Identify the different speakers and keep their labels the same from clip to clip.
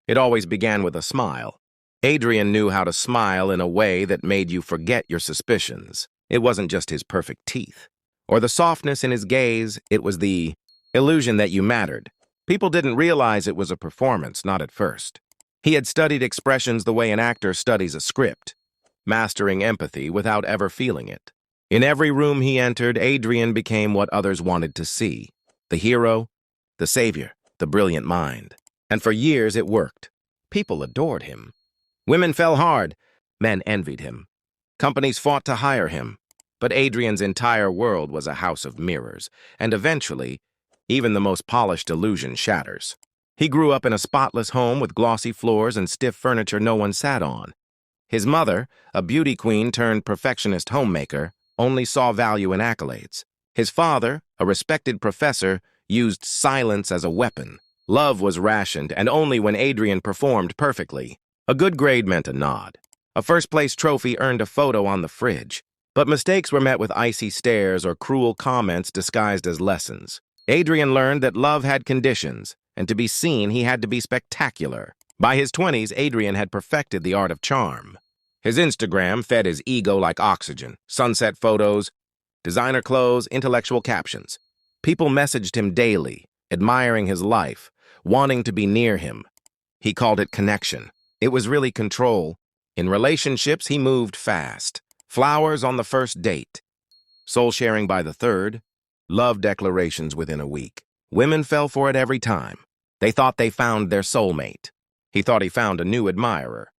Speaker 1: It always began with a smile. Adrian knew how to smile in a way that made you forget your suspicions. It wasn't just his perfect teeth, or the softness in his gaze, it was the illusion that you mattered. People didn't realize it was a performance, not at first. He had studied expressions the way an actor studies a script, mastering empathy without ever feeling it. In every room he entered, Adrian became what others wanted to see. The hero, the savior, the brilliant mind. And for years it worked. People adored him. Women fell hard. Men envied him. Companies fought to hire him. But Adrian's entire world was a house of mirrors, and eventually, even the most polished illusion shatters. He grew up in a spotless home with glossy floors and stiff furniture no one sat on. His mother, a beauty queen turned perfectionist homemaker, only saw value in accolades. His father, a respected professor, used silence as a weapon. Love was rationed, and only when Adrian performed perfectly. A good grade meant a nod. A first-place trophy earned a photo on the fridge. But mistakes were met with icy stares or cruel comments disguised as lessons. Adrian learned that love had conditions, and to be seen, he had to be spectacular. By his 20s, Adrian had perfected the art of charm. His Instagram fed his ego like oxygen. Sunset photos, designer clothes, intellectual captions. People messaged him daily, admiring his life, wanting to be near him. He called it connection. It was really control. In relationships, he moved fast. Flowers on the first date. Soul sharing by the third. Love declarations within a week. Women fell for it every time. They thought they found their soulmate. He thought he found a new admirer.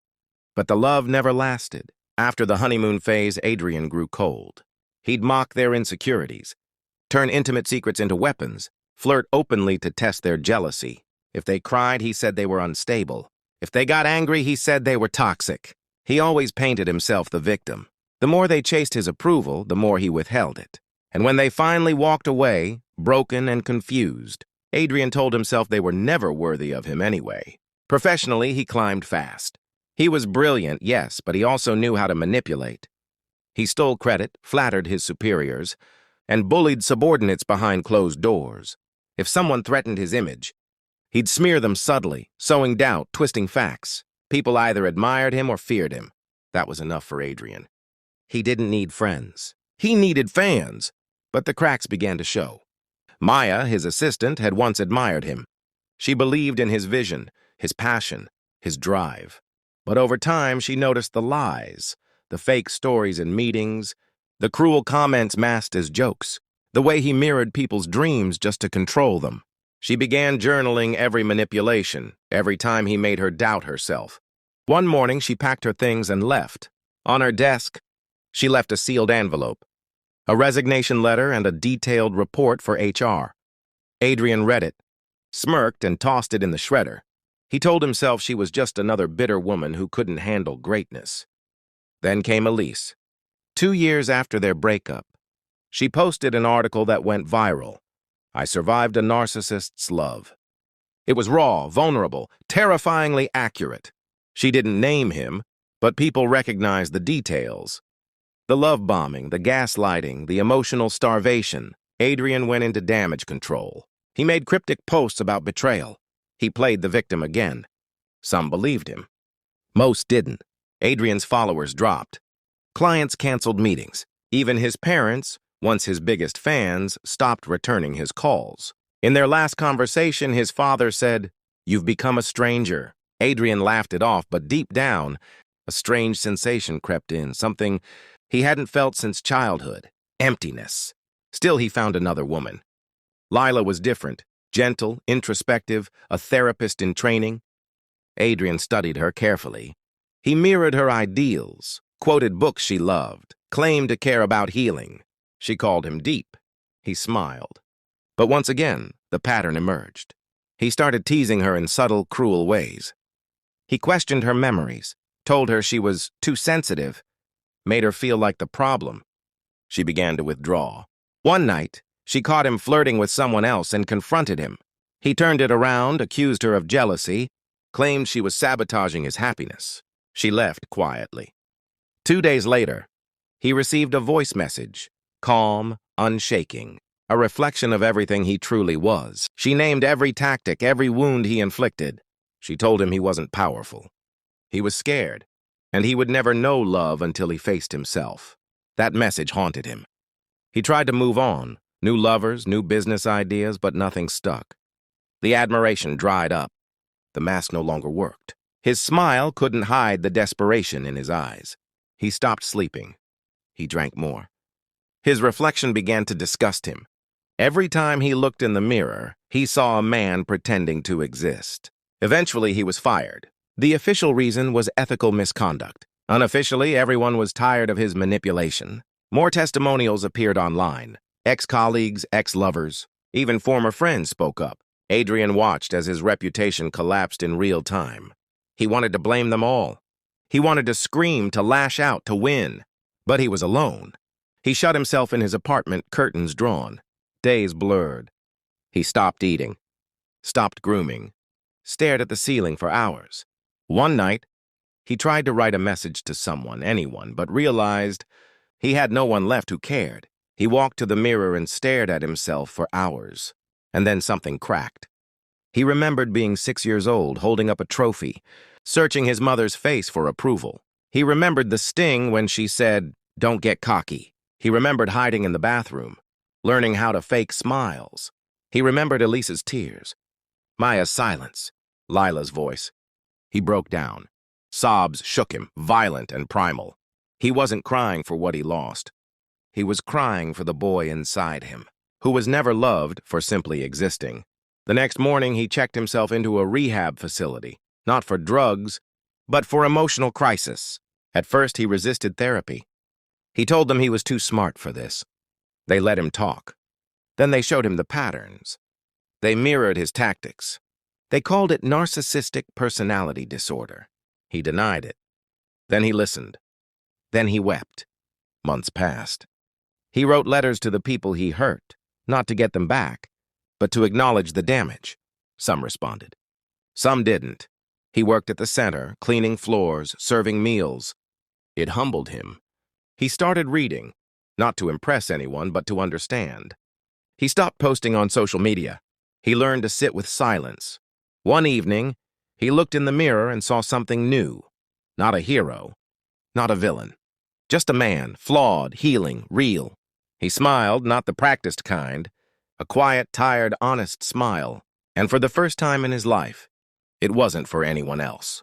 Speaker 1: But the love never lasted. After the honeymoon phase, Adrian grew cold. He'd mock their insecurities, turn intimate secrets into weapons, flirt openly to test their jealousy. If they cried, he said they were unstable. If they got angry, he said they were toxic. He always painted himself the victim. The more they chased his approval, the more he withheld it. And when they finally walked away, broken and confused, Adrian told himself they were never worthy of him anyway. Professionally, he climbed fast. He was brilliant, yes, but he also knew how to manipulate. He stole credit, flattered his superiors, and bullied subordinates behind closed doors. If someone threatened his image, he'd smear them subtly, sowing doubt, twisting facts. People either admired him or feared him. That was enough for Adrian. He didn't need friends. He needed fans. But the cracks began to show. Maya, his assistant, had once admired him. She believed in his vision, his passion, his drive. But over time, she noticed the lies, the fake stories in meetings, the cruel comments masked as jokes, the way he mirrored people's dreams just to control them. She began journaling every manipulation, every time he made her doubt herself. One morning, she packed her things and left. On her desk, she left a sealed envelope, a resignation letter and a detailed report for HR. Adrian read it, smirked, and tossed it in the shredder. He told himself she was just another bitter woman who couldn't handle greatness. Then came Elise. 2 years after their breakup, she posted an article that went viral. I survived a narcissist's love. It was raw, vulnerable, terrifyingly accurate. She didn't name him, but people recognized the details. The love bombing, the gaslighting, the emotional starvation. Adrian went into damage control. He made cryptic posts about betrayal. He played the victim again. Some believed him. Most didn't. Adrian's followers dropped. Clients canceled meetings. Even his parents, once his biggest fans, stopped returning his calls. In their last conversation, his father said, "You've become a stranger." Adrian laughed it off, but deep down, a strange sensation crept in, something he hadn't felt since childhood. Emptiness. Still, he found another woman. Lila was different, gentle, introspective, a therapist in training. Adrian studied her carefully. He mirrored her ideals, quoted books she loved, claimed to care about healing. She called him deep. He smiled. But once again, the pattern emerged. He started teasing her in subtle, cruel ways. He questioned her memories, told her she was too sensitive, made her feel like the problem. She began to withdraw. One night, she caught him flirting with someone else and confronted him. He turned it around, accused her of jealousy, claimed she was sabotaging his happiness. She left quietly. 2 days later, he received a voice message, calm, unshaking, a reflection of everything he truly was. She named every tactic, every wound he inflicted. She told him he wasn't powerful. He was scared, and he would never know love until he faced himself. That message haunted him. He tried to move on, new lovers, new business ideas, but nothing stuck. The admiration dried up. The mask no longer worked. His smile couldn't hide the desperation in his eyes. He stopped sleeping. He drank more. His reflection began to disgust him. Every time he looked in the mirror, he saw a man pretending to exist. Eventually, he was fired. The official reason was ethical misconduct. Unofficially, everyone was tired of his manipulation. More testimonials appeared online. Ex-colleagues, ex-lovers, even former friends spoke up. Adrian watched as his reputation collapsed in real time. He wanted to blame them all. He wanted to scream, to lash out, to win. But he was alone. He shut himself in his apartment, curtains drawn. Days blurred. He stopped eating, stopped grooming, stared at the ceiling for hours. One night, he tried to write a message to someone, anyone, but realized he had no one left who cared. He walked to the mirror and stared at himself for hours. And then something cracked. He remembered being 6 years old, holding up a trophy, searching his mother's face for approval. He remembered the sting when she said, "Don't get cocky." He remembered hiding in the bathroom, learning how to fake smiles. He remembered Elisa's tears, Maya's silence, Lila's voice. He broke down. Sobs shook him, violent and primal. He wasn't crying for what he lost. He was crying for the boy inside him, who was never loved for simply existing. The next morning, he checked himself into a rehab facility, not for drugs, but for emotional crisis. At first, he resisted therapy. He told them he was too smart for this. They let him talk. Then they showed him the patterns. They mirrored his tactics. They called it narcissistic personality disorder. He denied it. Then he listened. Then he wept. Months passed. He wrote letters to the people he hurt, not to get them back, but to acknowledge the damage. Some responded. Some didn't. He worked at the center, cleaning floors, serving meals. It humbled him. He started reading, not to impress anyone, but to understand. He stopped posting on social media. He learned to sit with silence. One evening, he looked in the mirror and saw something new. Not a hero, not a villain. Just a man, flawed, healing, real. He smiled, not the practiced kind, a quiet, tired, honest smile. And for the first time in his life, it wasn't for anyone else.